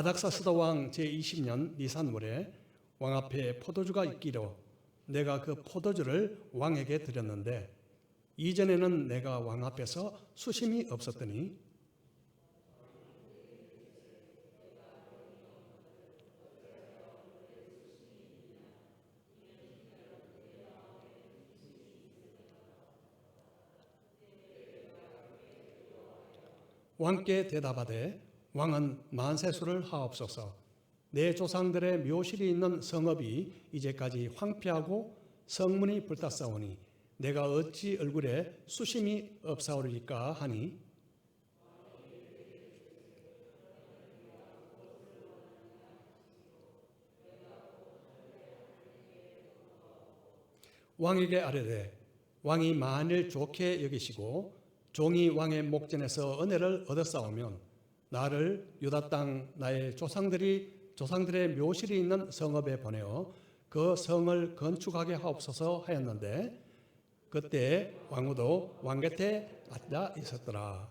아닥사스다 왕 제20년 니산월에 왕 앞에 포도주가 있기로 내가 그 포도주를 왕에게 드렸는데 이전에는 내가 왕 앞에서 수심이 없었더니 왕께 대답하되 왕은 만세수를 하옵소서. 내 조상들의 묘실이 있는 성읍이 이제까지 황폐하고 성문이 불탔사오니 내가 어찌 얼굴에 수심이 없사오리까 하니 왕에게 아뢰되 왕이 만일 좋게 여기시고 종이 왕의 목전에서 은혜를 얻었사오면 나를 유다 땅 나의 조상들의 묘실이 있는 성읍에 보내어 그 성을 건축하게 하옵소서 하였는데 그때 왕후도 왕 곁에 앉아 있었더라.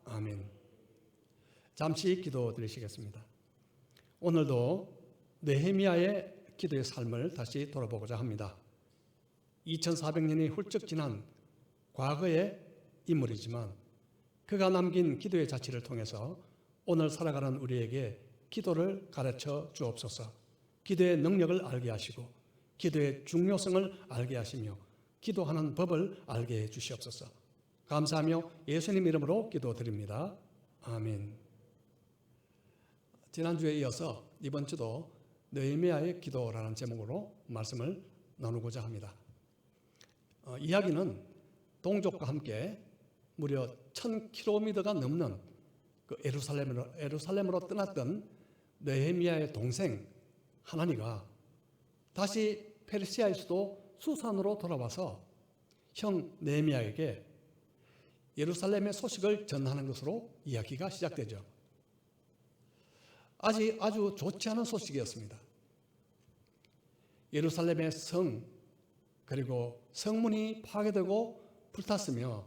아멘. 잠시 기도 드리시겠습니다. 오늘도 느헤미야의 기도의 삶을 다시 돌아보고자 합니다. 2400년이 훌쩍 지난 과거의 인물이지만 그가 남긴 기도의 자취를 통해서 오늘 살아가는 우리에게 기도를 가르쳐 주옵소서. 기도의 능력을 알게 하시고 기도의 중요성을 알게 하시며 기도하는 법을 알게 해 주시옵소서. 감사하며 예수님 이름으로 기도드립니다. 아멘. 지난주에 이어서 이번 주도 느헤미야의 기도라는 제목으로 말씀을 나누고자 합니다. 이야기는 동족과 함께 무려 1000km가 넘는 그 예루살렘으로 떠났던 느헤미야의 동생 하나니가 다시 페르시아의 수도 수산으로 돌아와서 형 느헤미야에게 예루살렘의 소식을 전하는 것으로 이야기가 시작되죠. 아주 좋지 않은 소식이었습니다. 예루살렘의 성 그리고 성문이 파괴되고 불탔으며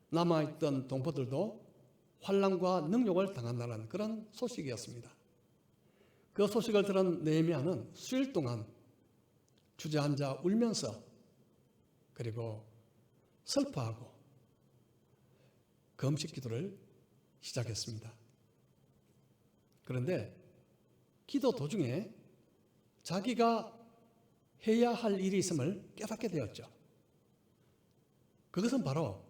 남아있던 동포들도 환난과 능욕을 당한다는 그런 소식이었습니다. 그 소식을 들은 느헤미야는 수일 동안 주저앉아 울면서 그리고 슬퍼하고 금식 기도를 시작했습니다. 그런데 기도 도중에 자기가 해야 할 일이 있음을 깨닫게 되었죠. 그것은 바로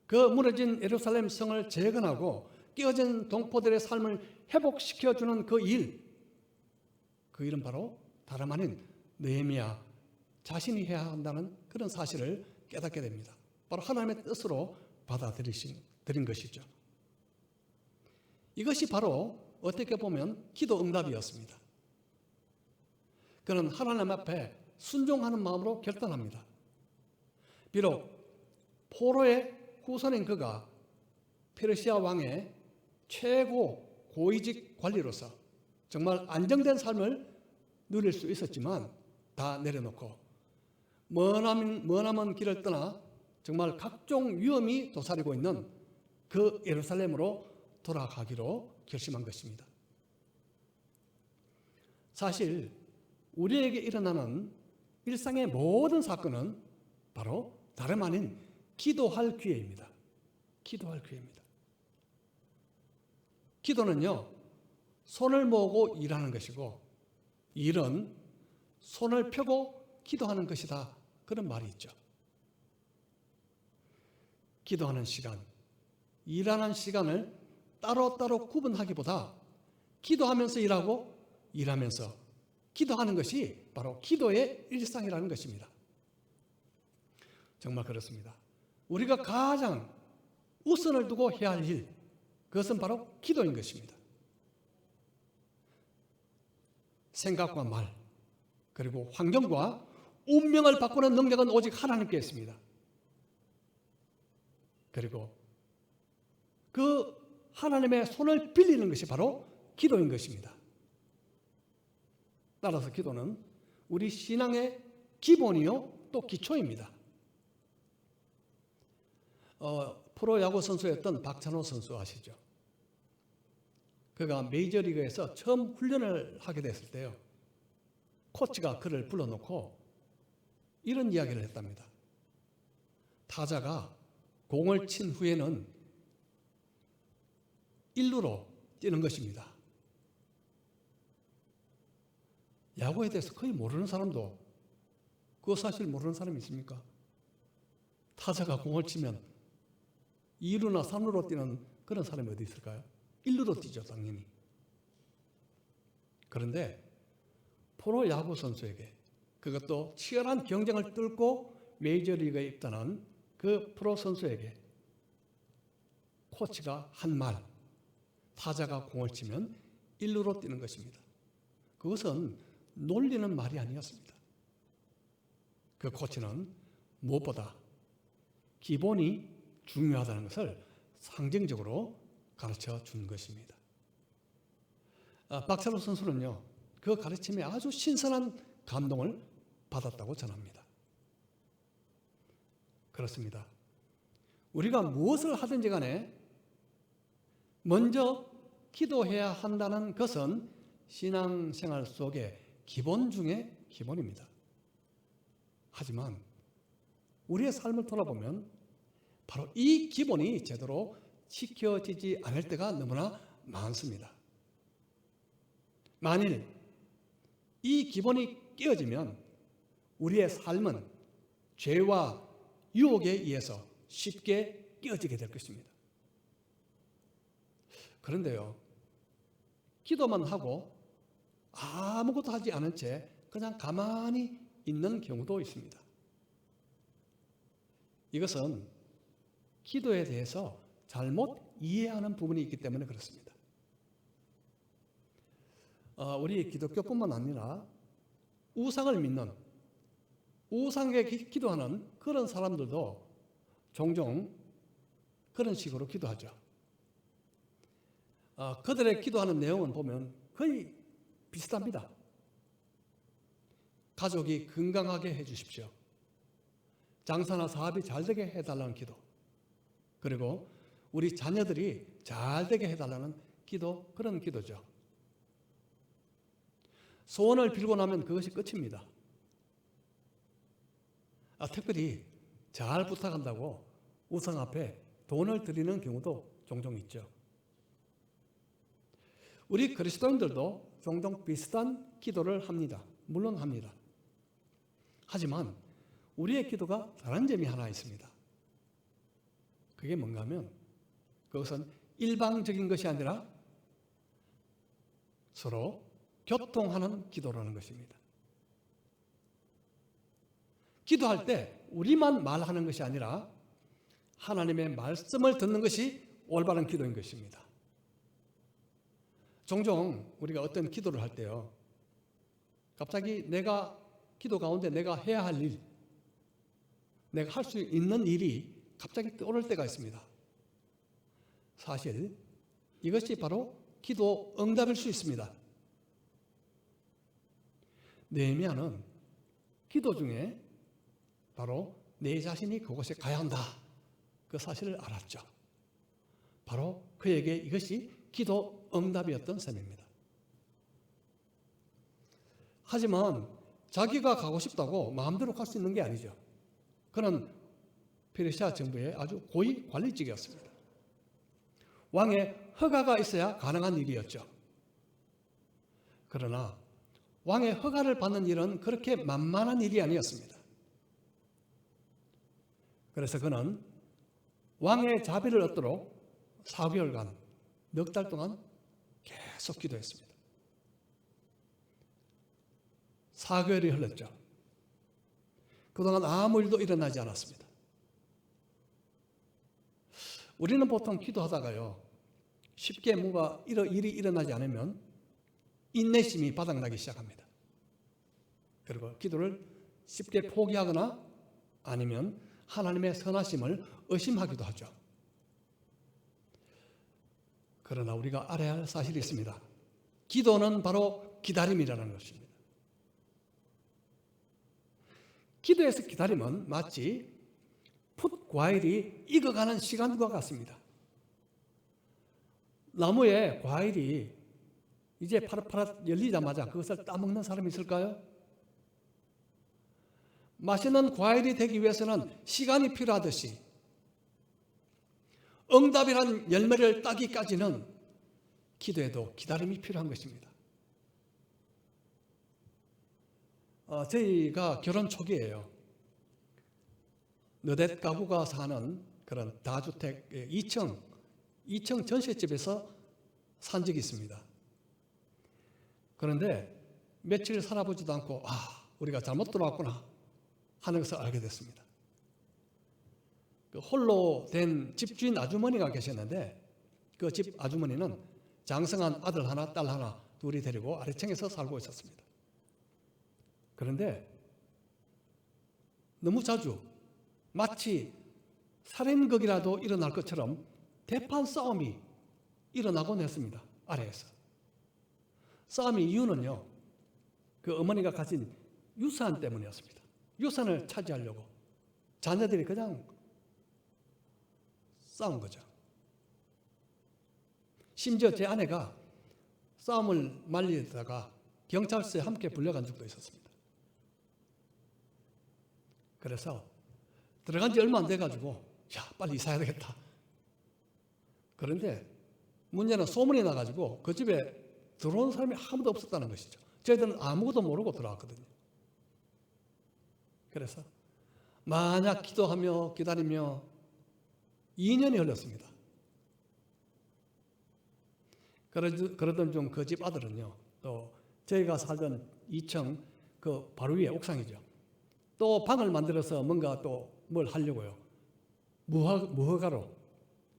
그 무너진 예루살렘 성을 재건하고 깨어진 동포들의 삶을 회복시켜주는 그 일은 바로 다름 아닌 느헤미야 자신이 해야 한다는 그런 사실을 깨닫게 됩니다. 바로 하나님의 뜻으로 받아들인 것이죠. 이것이 바로 어떻게 보면 기도 응답이었습니다. 그는 하나님 앞에 순종하는 마음으로 결단합니다. 비록 포로의 후손인 그가 페르시아 왕의 최고 고위직 관리로서 정말 안정된 삶을 누릴 수 있었지만 다 내려놓고 머나먼 길을 떠나 정말 각종 위험이 도사리고 있는 그 예루살렘으로 돌아가기로 결심한 것입니다. 사실 우리에게 일어나는 일상의 모든 사건은 바로 다름 아닌 기도할 기회입니다. 기도할 기회입니다. 기도는요, 손을 모으고 일하는 것이고 일은 손을 펴고 기도하는 것이다. 그런 말이 있죠. 기도하는 시간, 일하는 시간을 따로따로 구분하기보다 기도하면서 일하고 일하면서 기도하는 것이 바로 기도의 일상이라는 것입니다. 정말 그렇습니다. 우리가 가장 우선을 두고 해야 할 일, 그것은 바로 기도인 것입니다. 생각과 말, 그리고 환경과 운명을 바꾸는 능력은 오직 하나님께 있습니다. 그리고 그 하나님의 손을 빌리는 것이 바로 기도인 것입니다. 따라서 기도는 우리 신앙의 기본이요 또 기초입니다. 프로야구 선수였던 박찬호 선수 아시죠? 그가 메이저리그에서 처음 훈련을 하게 됐을 때요, 코치가 그를 불러놓고 이런 이야기를 했답니다. 타자가 공을 친 후에는 1루로 뛰는 것입니다. 야구에 대해서 거의 모르는 사람도 그 사실 모르는 사람이 있습니까? 타자가 공을 치면 2루나 3루로 뛰는 그런 사람이 어디 있을까요? 1루로 뛰죠, 당연히. 그런데 프로야구 선수에게, 그것도 치열한 경쟁을 뚫고 메이저리그에 입단한 그 프로 선수에게 코치가 한 말, 타자가 공을 치면 1루로 뛰는 것입니다. 그것은 놀리는 말이 아니었습니다. 그 코치는 무엇보다 기본이 중요하다는 것을 상징적으로 가르쳐 준 것입니다. 박찬호 선수는요, 그 가르침에 아주 신선한 감동을 받았다고 전합니다. 그렇습니다. 우리가 무엇을 하든지 간에 먼저 기도해야 한다는 것은 신앙생활 속의 기본 중에 기본입니다. 하지만 우리의 삶을 돌아보면 바로 이 기본이 제대로 지켜지지 않을 때가 너무나 많습니다. 만일 이 기본이 깨어지면 우리의 삶은 죄와 유혹에 의해서 쉽게 깨어지게 될 것입니다. 그런데요, 기도만 하고 아무것도 하지 않은 채 그냥 가만히 있는 경우도 있습니다. 이것은 기도에 대해서 잘못 이해하는 부분이 있기 때문에 그렇습니다. 우리 기독교뿐만 아니라 우상을 믿는, 우상에 기도하는 그런 사람들도 종종 그런 식으로 기도하죠. 그들의 기도하는 내용은 보면 거의 비슷합니다. 가족이 건강하게 해주십시오. 장사나 사업이 잘 되게 해달라는 기도. 그리고 우리 자녀들이 잘 되게 해달라는 기도, 그런 기도죠. 소원을 빌고 나면 그것이 끝입니다. 특별히 잘 부탁한다고 우상 앞에 돈을 드리는 경우도 종종 있죠. 우리 그리스도인들도 종종 비슷한 기도를 합니다. 물론 합니다. 하지만 우리의 기도가 다른 점이 하나 있습니다. 그게 뭔가 하면 그것은 일방적인 것이 아니라 서로 교통하는 기도라는 것입니다. 기도할 때 우리만 말하는 것이 아니라 하나님의 말씀을 듣는 것이 올바른 기도인 것입니다. 종종 우리가 어떤 기도를 할 때요, 갑자기 내가 기도 가운데 내가 해야 할 일, 내가 할 수 있는 일이 갑자기 떠오를 때가 있습니다. 사실 이것이 바로 기도 응답일 수 있습니다. 느헤미야는 기도 중에 바로 내 자신이 그곳에 가야 한다, 그 사실을 알았죠. 바로 그에게 이것이 기도 응답이었던 셈입니다. 하지만 자기가 가고 싶다고 마음대로 갈 수 있는 게 아니죠. 그는 페르시아 정부의 아주 고위 관리직이었습니다. 왕의 허가가 있어야 가능한 일이었죠. 그러나 왕의 허가를 받는 일은 그렇게 만만한 일이 아니었습니다. 그래서 그는 왕의 자비를 얻도록 4개월간, 넉 달 동안 계속 기도했습니다. 4개월이 흘렀죠. 그동안 아무 일도 일어나지 않았습니다. 우리는 보통 기도하다가요, 쉽게 뭔가 일이 일어나지 않으면 인내심이 바닥나기 시작합니다. 그리고 기도를 쉽게 포기하거나 아니면 하나님의 선하심을 의심하기도 하죠. 그러나 우리가 알아야 할 사실이 있습니다. 기도는 바로 기다림이라는 것입니다. 기도에서 기다림은 마치 풋 과일이 익어가는 시간과 같습니다. 나무에 과일이 이제 파릇파릇 열리자마자 그것을 따먹는 사람이 있을까요? 맛있는 과일이 되기 위해서는 시간이 필요하듯이 응답이란 열매를 따기까지는 기도에도 기다림이 필요한 것입니다. 저희가 결혼 초기에요, 너댓 가구가 사는 그런 다주택 2층 전셋집에서 산 적이 있습니다. 그런데 며칠 살아보지도 않고 우리가 잘못 들어왔구나 하는 것을 알게 됐습니다. 홀로 된 집주인 아주머니가 계셨는데 그 집 아주머니는 장성한 아들 하나, 딸 하나 둘이 데리고 아래층에서 살고 있었습니다. 그런데 너무 자주 마치 살인극이라도 일어날 것처럼 대판 싸움이 일어나곤 했습니다. 아래에서. 싸움의 이유는요, 그 어머니가 가진 유산 때문이었습니다. 유산을 차지하려고. 자녀들이 그냥 싸운 거죠. 심지어 제 아내가 싸움을 말리다가 경찰서에 함께 불려간 적도 있었습니다. 그래서 들어간 지 얼마 안 돼가지고 빨리 이사해야 되겠다. 그런데 문제는 소문이 나가지고 그 집에 들어온 사람이 아무도 없었다는 것이죠. 저희들은 아무것도 모르고 들어왔거든요. 그래서 만약 기도하며 기다리며 2년이 흘렀습니다. 그러던 중 그 집 아들은요, 또 저희가 살던 2층 그 바로 위에 옥상이죠. 또 방을 만들어서 뭔가 또 뭘 하려고요. 무허가로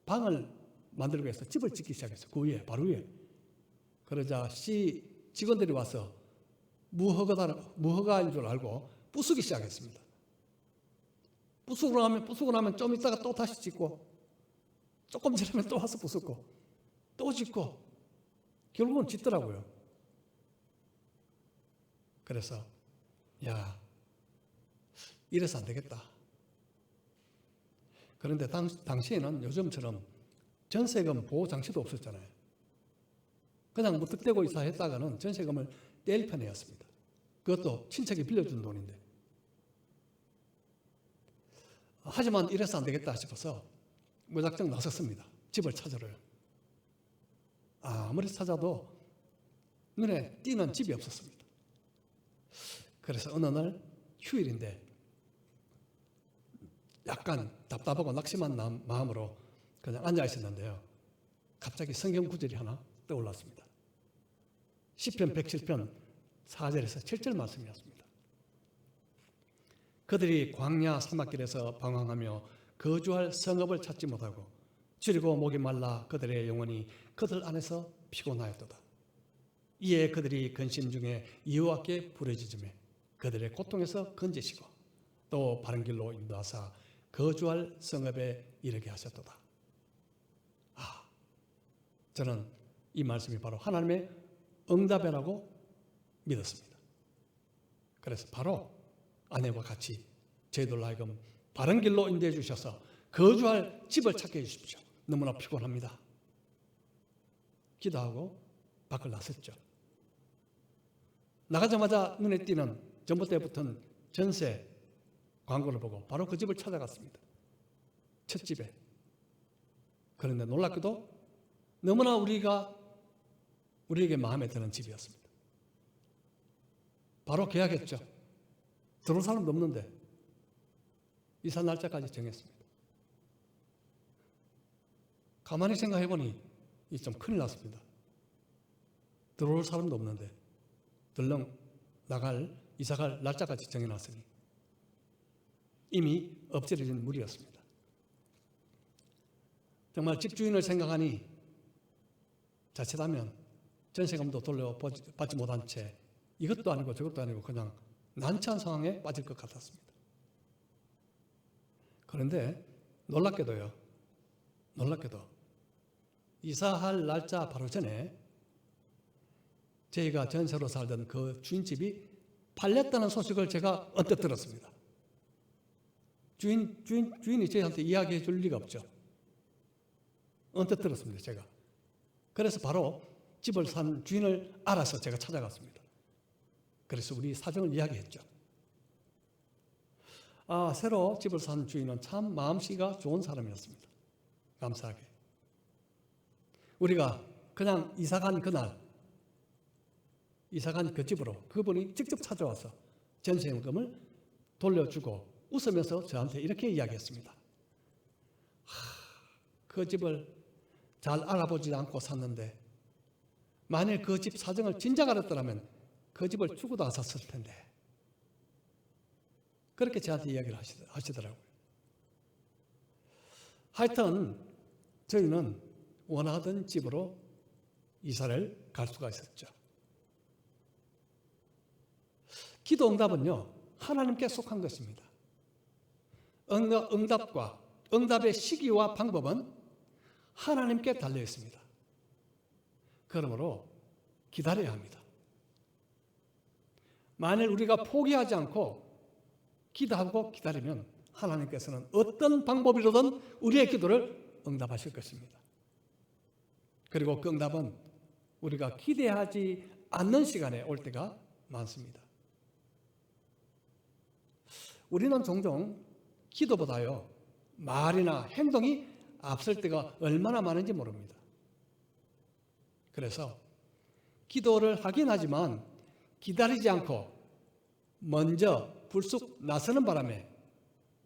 방을 만들고 해서 집을 짓기 시작했어요. 그 위에, 바로 위에. 그러자 시 직원들이 와서 무허가인 줄 알고 부수기 시작했습니다. 부수고 나면 좀 있다가 또 다시 짓고, 조금 지나면 또 와서 부수고, 또 짓고, 결국은 짓더라고요. 그래서 이래서 안 되겠다. 그런데 당시에는 요즘처럼 전세금 보호 장치도 없었잖아요. 그냥 무턱대고 이사했다가는 전세금을 뗄 편이었습니다. 그것도 친척이 빌려준 돈인데. 하지만 이래서 안 되겠다 싶어서 무작정 나섰습니다. 집을 찾으러요. 아무리 찾아도 눈에 띄는 집이 없었습니다. 그래서 어느 날 휴일인데 약간 답답하고 낙심한 마음으로 그냥 앉아 있었는데요. 갑자기 성경 구절이 하나 떠올랐습니다. 시편 107편 4절에서 7절 말씀이었습니다. 그들이 광야 사막길에서 방황하며 거주할 성읍을 찾지 못하고 줄이고 목이 말라 그들의 영혼이 그들 안에서 피곤하였도다. 이에 그들이 근심 중에 여호와께 부르짖으며 그들의 고통에서 건지시고 또 바른 길로 인도하사 거주할 성읍에 이르게 하셨도다. 저는 이 말씀이 바로 하나님의 응답이라고 믿었습니다. 그래서 바로 아내와 같이 저희들 하여금 바른 길로 인도해 주셔서 거주할 집을 찾게 해주십시오. 너무나 피곤합니다. 기도하고 밖을 나섰죠. 나가자마자 눈에 띄는 전봇대에 붙은 전세 광고를 보고 바로 그 집을 찾아갔습니다. 첫 집에. 그런데 놀랍게도 너무나 우리에게 마음에 드는 집이었습니다. 바로 계약했죠. 들어올 사람도 없는데 이사 날짜까지 정했습니다. 가만히 생각해보니 좀 큰일 났습니다. 들어올 사람도 없는데 덜렁 이사갈 날짜까지 정해놨으니 이미 엎질러진 물이었습니다. 정말 집주인을 생각하니 자칫하면 전세금도 돌려받지 못한 채 이것도 아니고 저것도 아니고 그냥 난처한 상황에 빠질 것 같았습니다. 그런데 놀랍게도 이사할 날짜 바로 전에 저희가 전세로 살던 그 주인집이 팔렸다는 소식을 제가 언뜻 들었습니다. 주인이 저희한테 이야기해 줄 리가 없죠. 언뜻 들었습니다, 제가. 그래서 바로 집을 산 주인을 알아서 제가 찾아갔습니다. 그래서 우리 사정을 이야기했죠. 새로 집을 산 주인은 참 마음씨가 좋은 사람이었습니다. 감사하게. 우리가 그냥 이사간 그 집으로 그분이 직접 찾아와서 전세금을 돌려주고 웃으면서 저한테 이렇게 이야기했습니다. 그 집을 잘 알아보지 않고 샀는데 만일 그 집 사정을 진작 알았더라면 그 집을 주고도 안 샀을 텐데. 그렇게 저한테 이야기를 하시더라고요. 하여튼 저희는 원하던 집으로 이사를 갈 수가 있었죠. 기도 응답은요, 하나님께 속한 것입니다. 응답의 시기와 방법은 하나님께 달려 있습니다. 그러므로 기다려야 합니다. 만일 우리가 포기하지 않고 기도하고 기다리면 하나님께서는 어떤 방법으로든 우리의 기도를 응답하실 것입니다. 그리고 그 응답은 우리가 기대하지 않는 시간에 올 때가 많습니다. 우리는 종종 기도보다요 말이나 행동이 앞설 때가 얼마나 많은지 모릅니다. 그래서 기도를 하긴 하지만 기다리지 않고 먼저 불쑥 나서는 바람에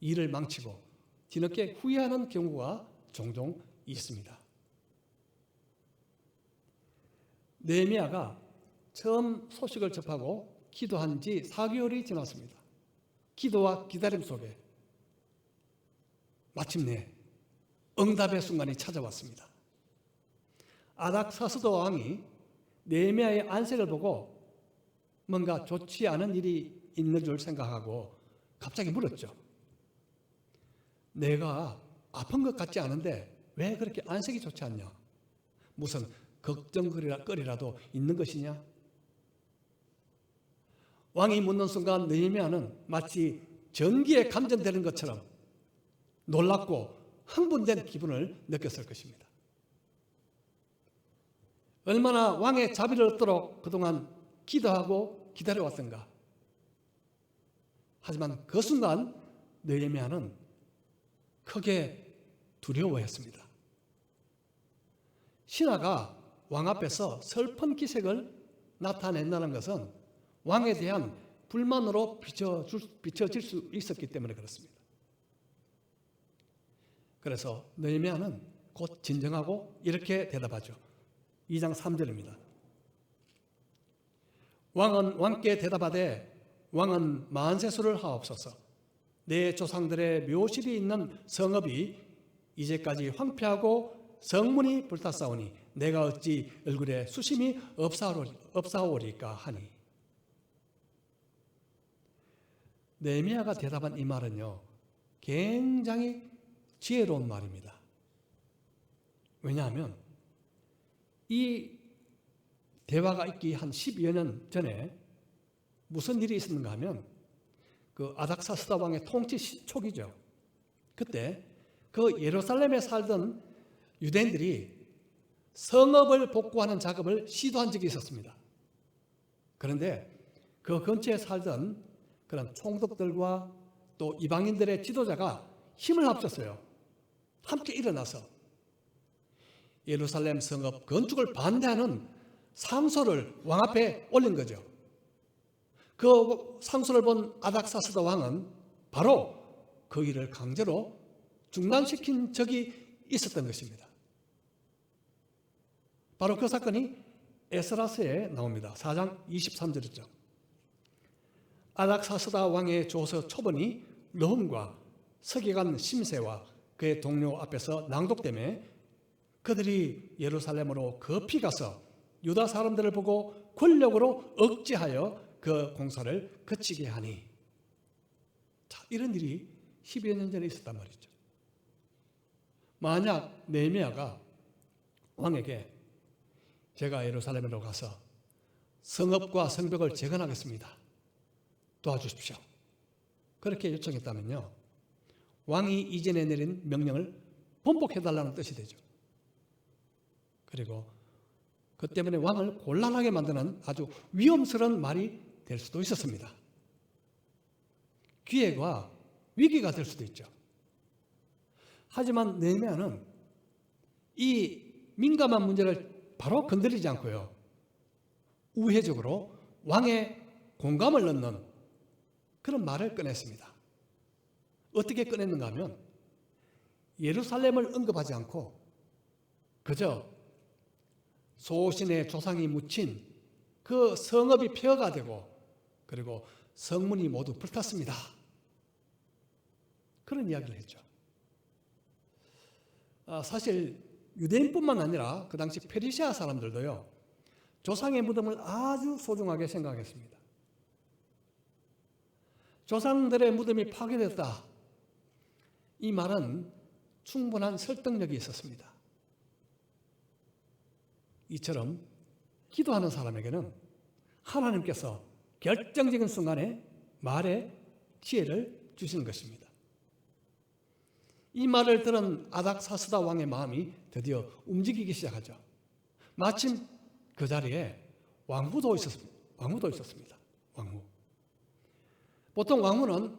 일을 망치고 뒤늦게 후회하는 경우가 종종 있습니다. 느헤미야가 처음 소식을 접하고 기도한 지 4개월이 지났습니다. 기도와 기다림 속에 마침내 응답의 순간이 찾아왔습니다. 아닥사스다 왕이 느헤미야의 안색을 보고 뭔가 좋지 않은 일이 있는 줄 생각하고 갑자기 물었죠. 내가 아픈 것 같지 않은데 왜 그렇게 안색이 좋지 않냐? 무슨 걱정거리라도 있는 것이냐? 왕이 묻는 순간 느헤미야는 마치 전기에 감전되는 것처럼 놀랍고 흥분된 기분을 느꼈을 것입니다. 얼마나 왕의 자비를 얻도록 그동안 기도하고 기다려왔던가. 하지만 그 순간 느헤미야는 크게 두려워했습니다. 신하가 왕 앞에서 슬픈 기색을 나타낸다는 것은 왕에 대한 불만으로 비춰질 수 있었기 때문에 그렇습니다. 그래서 느헤미야는 곧 진정하고 이렇게 대답하죠. 2장 3절입니다. 왕께 대답하되 왕은 만세수를 하옵소서. 내 조상들의 묘실이 있는 성읍이 이제까지 황폐하고 성문이 불탔사오니 내가 어찌 얼굴에 수심이 없사오리까 하니. 느헤미야가 대답한 이 말은요 굉장히 지혜로운 말입니다. 왜냐하면 이 대화가 있기 한 12여 년 전에 무슨 일이 있었는가 하면 그 아닥사스다 왕의 통치 초기죠. 그때 그 예루살렘에 살던 유대인들이 성읍을 복구하는 작업을 시도한 적이 있었습니다. 그런데 그 근처에 살던 그런 총독들과 또 이방인들의 지도자가 힘을 합쳤어요. 함께 일어나서 예루살렘 성읍 건축을 반대하는 상소를 왕 앞에 올린 거죠. 그 상소를 본 아닥사스다 왕은 바로 그 일을 강제로 중단시킨 적이 있었던 것입니다. 바로 그 사건이 에스라서에 나옵니다. 4장 23절이죠. 아닥사스다 왕의 조서 초본이 르훔과 서기관 심세와 그의 동료 앞에서 낭독되매 그들이 예루살렘으로 급히 가서 유다 사람들을 보고 권력으로 억제하여 그 공사를 그치게 하니. 자, 이런 일이 10여 년 전에 있었단 말이죠. 만약 느헤미야가 왕에게 제가 예루살렘으로 가서 성읍과 성벽을 재건하겠습니다. 도와주십시오. 그렇게 요청했다면요. 왕이 이전에 내린 명령을 번복해달라는 뜻이 되죠. 그리고 그 때문에 왕을 곤란하게 만드는 아주 위험스러운 말이 될 수도 있었습니다. 기회가 위기가 될 수도 있죠. 하지만 느헤미야는 이 민감한 문제를 바로 건드리지 않고요. 우회적으로 왕의 공감을 얻는 그런 말을 꺼냈습니다. 어떻게 꺼냈는가 하면 예루살렘을 언급하지 않고 그저 소신의 조상이 묻힌 그 성읍이 폐허가 되고 그리고 성문이 모두 불탔습니다. 그런 이야기를 했죠. 사실 유대인뿐만 아니라 그 당시 페르시아 사람들도요. 조상의 무덤을 아주 소중하게 생각했습니다. 조상들의 무덤이 파괴됐다. 이 말은 충분한 설득력이 있었습니다. 이처럼 기도하는 사람에게는 하나님께서 결정적인 순간에 말에 지혜를 주시는 것입니다. 이 말을 들은 아닥사스다 왕의 마음이 드디어 움직이기 시작하죠. 마침 그 자리에 왕후도 있었습니다. 왕후. 보통 왕후는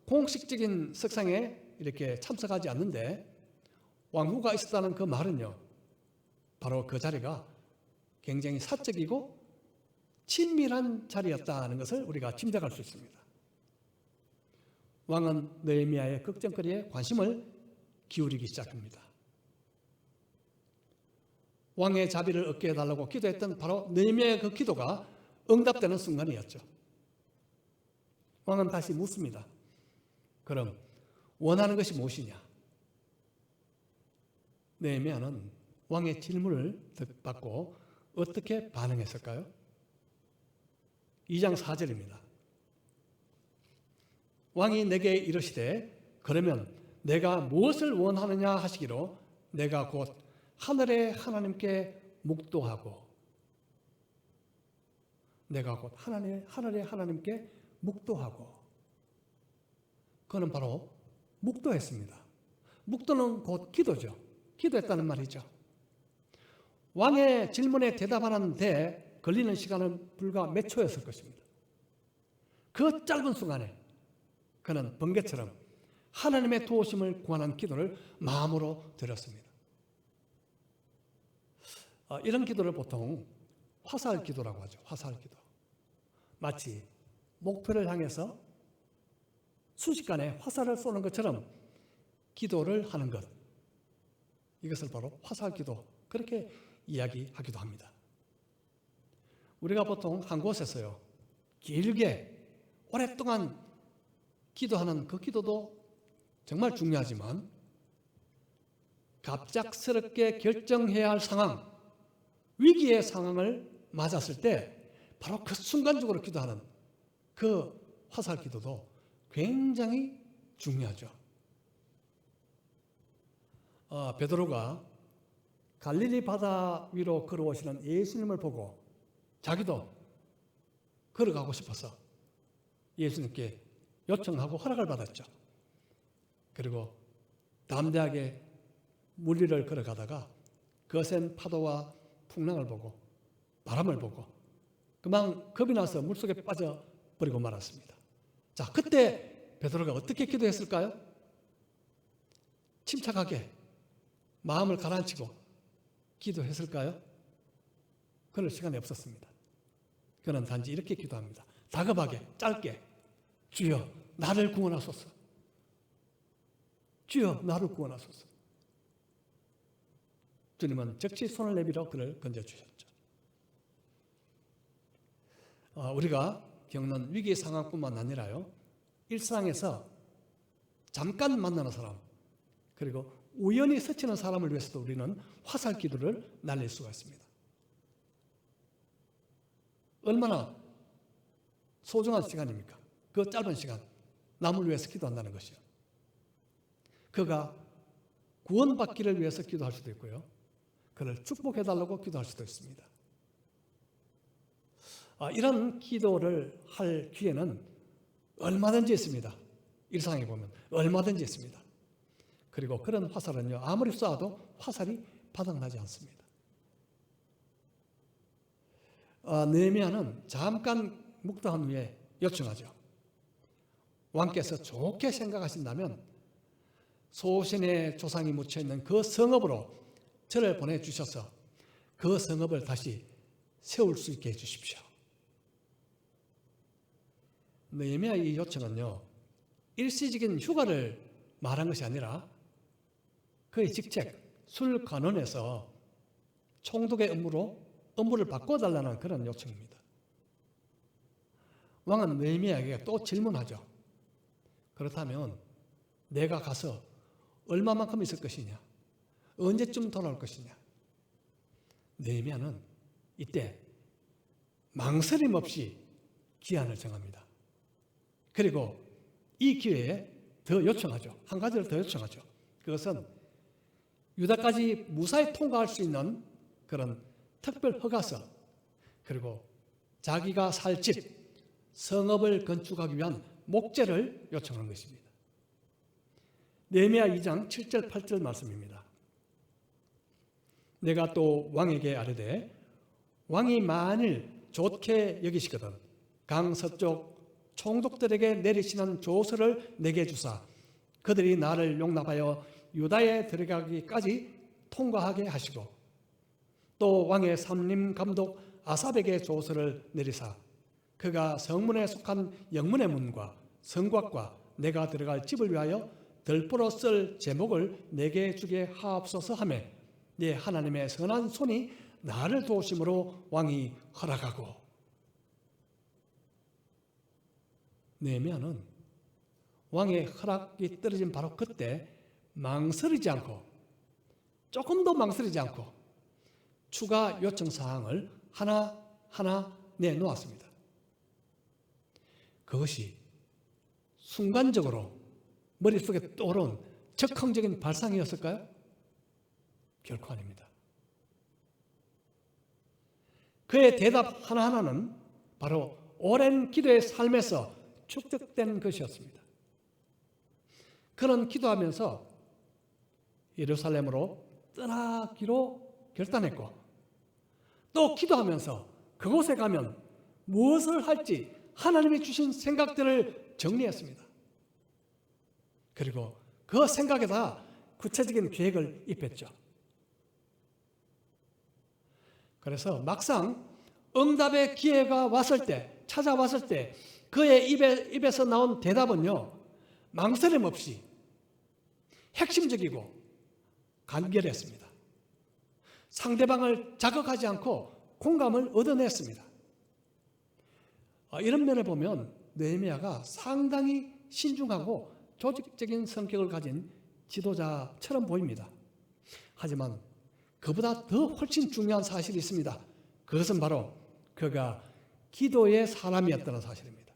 공식적인 석상에 이렇게 참석하지 않는데 왕후가 있었다는 그 말은요, 바로 그 자리가 굉장히 사적이고 친밀한 자리였다는 것을 우리가 짐작할 수 있습니다. 왕은 느헤미야의 걱정거리에 관심을 기울이기 시작합니다. 왕의 자비를 얻게 해달라고 기도했던 바로 느헤미야의 그 기도가 응답되는 순간이었죠. 왕은 다시 묻습니다. 그럼 원하는 것이 무엇이냐? 느헤미야는 왕의 질문을 받고 어떻게 반응했을까요? 2장 4절입니다. 왕이 내게 이르시되 그러면 내가 무엇을 원하느냐 하시기로 내가 곧 하늘의 하나님께 묵도하고 내가 곧 하늘의 하나님께 묵도하고 그는 바로 묵도했습니다. 묵도는 곧 기도죠. 기도했다는 말이죠. 왕의 질문에 대답하는 데 걸리는 시간은 불과 몇 초였을 것입니다. 그 짧은 순간에 그는 번개처럼 하나님의 도우심을 구하는 기도를 마음으로 드렸습니다. 이런 기도를 보통 화살 기도라고 하죠. 화살 기도. 마치 목표를 향해서 순식간에 화살을 쏘는 것처럼 기도를 하는 것. 이것을 바로 화살 기도. 그렇게 이야기하기도 합니다. 우리가 보통 한 곳에서요, 길게 오랫동안 기도하는 그 기도도 정말 중요하지만 갑작스럽게 결정해야 할 상황, 위기의 상황을 맞았을 때 바로 그 순간적으로 기도하는 그 화살 기도도 굉장히 중요하죠. 베드로가 갈릴리 바다 위로 걸어오시는 예수님을 보고 자기도 걸어가고 싶어서 예수님께 요청하고 허락을 받았죠. 그리고 담대하게 물 위를 걸어가다가 거센 파도와 풍랑을 보고 바람을 보고 그만 겁이 나서 물속에 빠져버리고 말았습니다. 자, 그때 베드로가 어떻게 기도했을까요? 침착하게 마음을 가라앉히고 기도했을까요? 그럴 시간이 없었습니다. 그는 단지 이렇게 기도합니다. 다급하게, 짧게, 주여 나를 구원하소서. 주여 나를 구원하소서. 주님은 즉시 손을 내밀어 그를 건져주셨죠. 우리가 겪는 위기 상황뿐만 아니라요, 일상에서 잠깐 만나는 사람, 그리고 우연히 스치는 사람을 위해서도 우리는 화살 기도를 날릴 수가 있습니다. 얼마나 소중한 시간입니까? 그 짧은 시간, 남을 위해서 기도한다는 것이요. 그가 구원받기를 위해서 기도할 수도 있고요, 그를 축복해달라고 기도할 수도 있습니다. 이런 기도를 할 기회는 얼마든지 있습니다. 일상에 보면 얼마든지 있습니다. 그리고 그런 화살은요, 아무리 쏴도 화살이 바닥나지 않습니다. 느헤미야는 잠깐 묵도한 후에 요청하죠. 왕께서 좋게 생각하신다면 소신의 조상이 묻혀있는 그 성읍으로 저를 보내주셔서 그 성읍을 다시 세울 수 있게 해주십시오. 느헤미야의 이 요청은요, 일시적인 휴가를 말한 것이 아니라 그의 직책, 술관원에서 총독의 업무를 바꿔달라는 그런 요청입니다. 왕은 느헤미야에게 또 질문하죠. 그렇다면 내가 가서 얼마만큼 있을 것이냐? 언제쯤 돌아올 것이냐? 느헤미야는 이때 망설임 없이 기한을 정합니다. 그리고 이 기회에 더 요청하죠. 한 가지를 더 요청하죠. 그것은 유다까지 무사히 통과할 수 있는 그런 특별 허가서, 그리고 자기가 살 집, 성읍을 건축하기 위한 목재를 요청하는 것입니다. 느헤미야 2장 7절 8절 말씀입니다. 내가 또 왕에게 아뢰되 왕이 만일 좋게 여기시거든 강 서쪽 총독들에게 내리시는 조서를 내게 주사 그들이 나를 용납하여 유다에 들어가기까지 통과하게 하시고 또 왕의 삼림 감독 아삽에게 조서를 내리사 그가 성문에 속한 영문의 문과 성곽과 내가 들어갈 집을 위하여 들보로 쓸 제목을 내게 주게 하옵소서 하며 네 하나님의 선한 손이 나를 도우심으로 왕이 허락하고. 느헤미야는 왕의 허락이 떨어진 바로 그때 망설이지 않고 조금도 망설이지 않고 추가 요청 사항을 하나하나 내놓았습니다. 그것이 순간적으로 머릿속에 떠오른 즉흥적인 발상이었을까요? 결코 아닙니다. 그의 대답 하나하나는 바로 오랜 기도의 삶에서 축적된 것이었습니다. 그는 기도하면서 예루살렘으로 떠나기로 결단했고 또 기도하면서 그곳에 가면 무엇을 할지 하나님이 주신 생각들을 정리했습니다. 그리고 그 생각에다 구체적인 계획을 입혔죠. 그래서 막상 응답의 기회가 왔을 때, 찾아왔을 때 그의 입에서 나온 대답은요, 망설임 없이 핵심적이고 간결했습니다. 상대방을 자극하지 않고 공감을 얻어냈습니다. 이런 면을 보면 느헤미야가 상당히 신중하고 조직적인 성격을 가진 지도자처럼 보입니다. 하지만 그보다 더 훨씬 중요한 사실이 있습니다. 그것은 바로 그가 기도의 사람이었다는 사실입니다.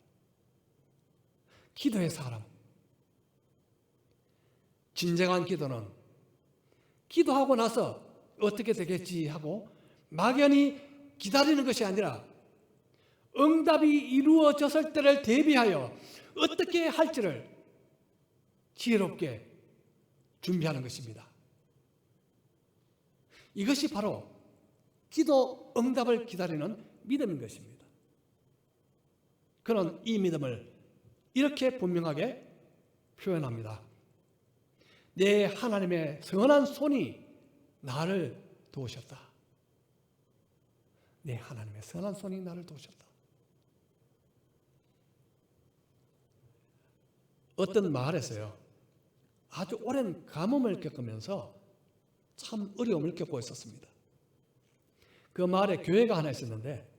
기도의 사람. 진정한 기도는 기도하고 나서 어떻게 되겠지 하고 막연히 기다리는 것이 아니라 응답이 이루어졌을 때를 대비하여 어떻게 할지를 지혜롭게 준비하는 것입니다. 이것이 바로 기도 응답을 기다리는 믿음인 것입니다. 그는 이 믿음을 이렇게 분명하게 표현합니다. 내 하나님의 선한 손이 나를 도우셨다. 내 하나님의 선한 손이 나를 도우셨다. 어떤 마을에서요, 아주 오랜 가뭄을 겪으면서 참 어려움을 겪고 있었습니다. 그 마을에 교회가 하나 있었는데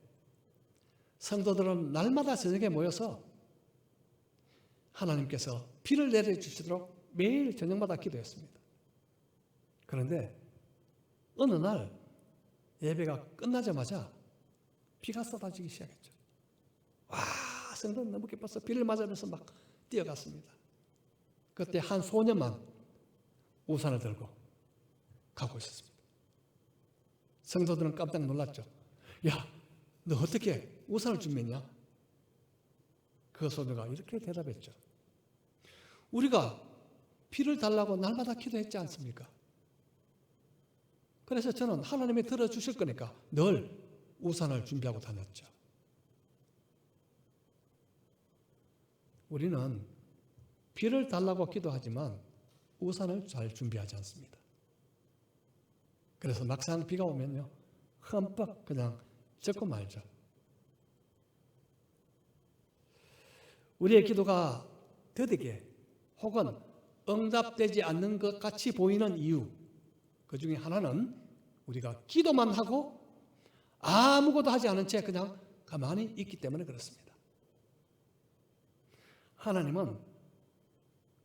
성도들은 날마다 저녁에 모여서 하나님께서 비를 내려주시도록 매일 저녁마다 기도했습니다. 그런데 어느 날 예배가 끝나자마자 비가 쏟아지기 시작했죠. 와, 성도는 너무 기뻐서 비를 맞으면서 막 뛰어갔습니다. 그때 한 소년만 우산을 들고 가고 있었습니다. 성도들은 깜짝 놀랐죠. 야, 너 어떻게 우산을 준비했냐? 그 소녀가 이렇게 대답했죠. 우리가 비를 달라고 날마다 기도했지 않습니까? 그래서 저는 하나님이 들어주실 거니까 늘 우산을 준비하고 다녔죠. 우리는 비를 달라고 기도하지만 우산을 잘 준비하지 않습니다. 그래서 막상 비가 오면요, 흠뻑 그냥 젖고 말죠. 우리의 기도가 더디게 혹은 응답되지 않는 것 같이 보이는 이유, 그 중에 하나는 우리가 기도만 하고 아무것도 하지 않은 채 그냥 가만히 있기 때문에 그렇습니다. 하나님은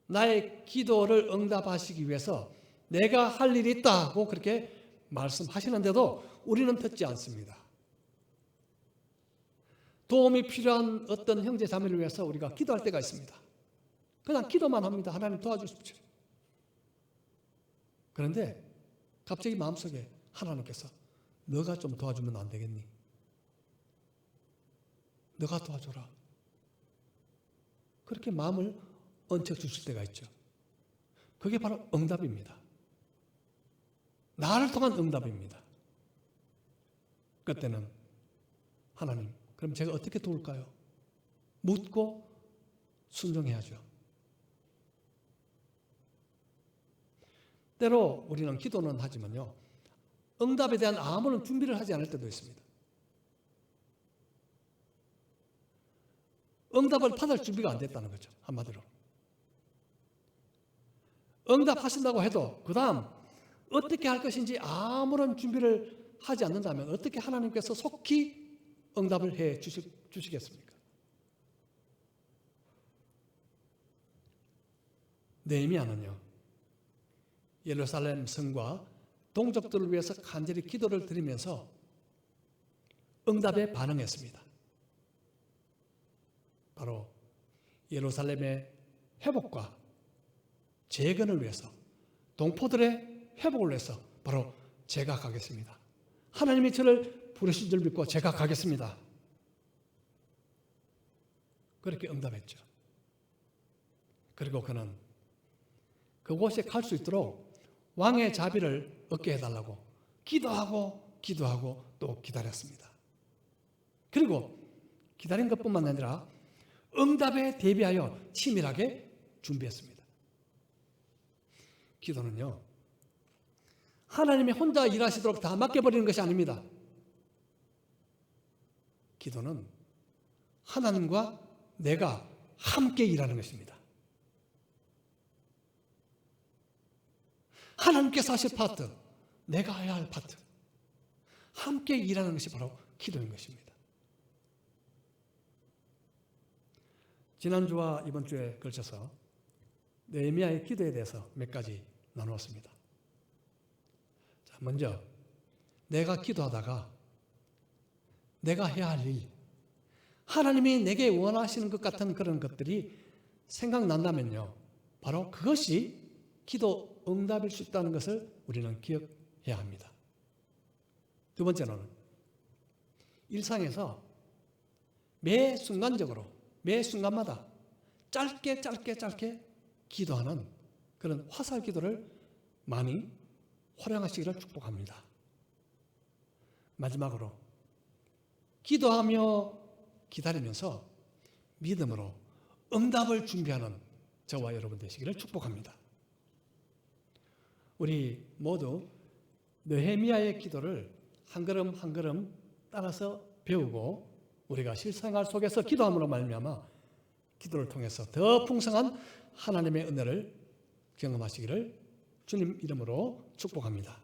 나의 기도를 응답하시기 위해서 내가 할 일이 있다고 그렇게 말씀하시는데도 우리는 듣지 않습니다. 도움이 필요한 어떤 형제 자매를 위해서 우리가 기도할 때가 있습니다. 그냥 기도만 합니다. 하나님 도와주십시오. 그런데 갑자기 마음속에 하나님께서 너가 좀 도와주면 안 되겠니? 너가 도와줘라. 그렇게 마음을 얹혀 주실 때가 있죠. 그게 바로 응답입니다. 나를 통한 응답입니다. 그때는 하나님, 그럼 제가 어떻게 도울까요? 묻고 순종해야죠. 때로 우리는 기도는 하지만요, 응답에 대한 아무런 준비를 하지 않을 때도 있습니다. 응답을 받을 준비가 안 됐다는 거죠. 한마디로. 응답하신다고 해도 그 다음 어떻게 할 것인지 아무런 준비를 하지 않는다면 어떻게 하나님께서 속히 응답을 해 주시겠습니까? 느헤미야는요, 예루살렘 성과 동족들을 위해서 간절히 기도를 드리면서 응답에 반응했습니다. 바로 예루살렘의 회복과 재건을 위해서, 동포들의 회복을 위해서 바로 제가 가겠습니다. 하나님이 저를 부르신 줄 믿고 제가 가겠습니다. 그렇게 응답했죠. 그리고 그는 그곳에 갈 수 있도록 왕의 자비를 얻게 해달라고 기도하고 또 기다렸습니다. 그리고 기다린 것뿐만 아니라 응답에 대비하여 치밀하게 준비했습니다. 기도는요, 하나님이 혼자 일하시도록 다 맡겨버리는 것이 아닙니다. 기도는 하나님과 내가 함께 일하는 것입니다. 하나님께서 하실 파트, 내가 해야 할 파트, 함께 일하는 것이 바로 기도인 것입니다. 지난주와 이번 주에 걸쳐서 느헤미야의 기도에 대해서 몇 가지 나누었습니다. 자, 먼저 내가 기도하다가 내가 해야 할 일, 하나님이 내게 원하시는 것 같은 그런 것들이 생각난다면요, 바로 그것이 기도 응답일 수 있다는 것을 우리는 기억해야 합니다. 두 번째로는 일상에서 매 순간마다 짧게 기도하는 그런 화살 기도를 많이 활용하시기를 축복합니다. 마지막으로 기도하며 기다리면서 믿음으로 응답을 준비하는 저와 여러분 되시기를 축복합니다. 우리 모두 느헤미야의 기도를 한 걸음 한 걸음 따라서 배우고 우리가 실생활 속에서 기도함으로 말미암아 기도를 통해서 더 풍성한 하나님의 은혜를 경험하시기를 주님 이름으로 축복합니다.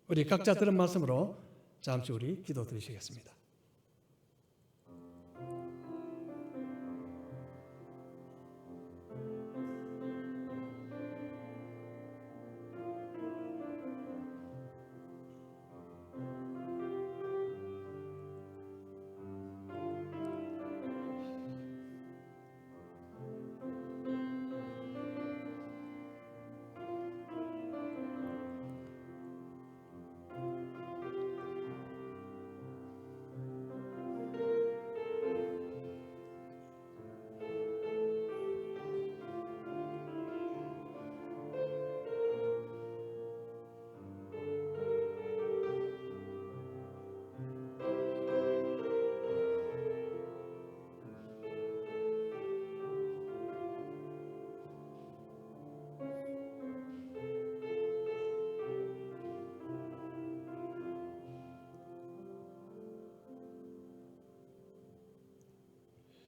우리 각자 들은 말씀으로 잠시 우리 기도 드리시겠습니다.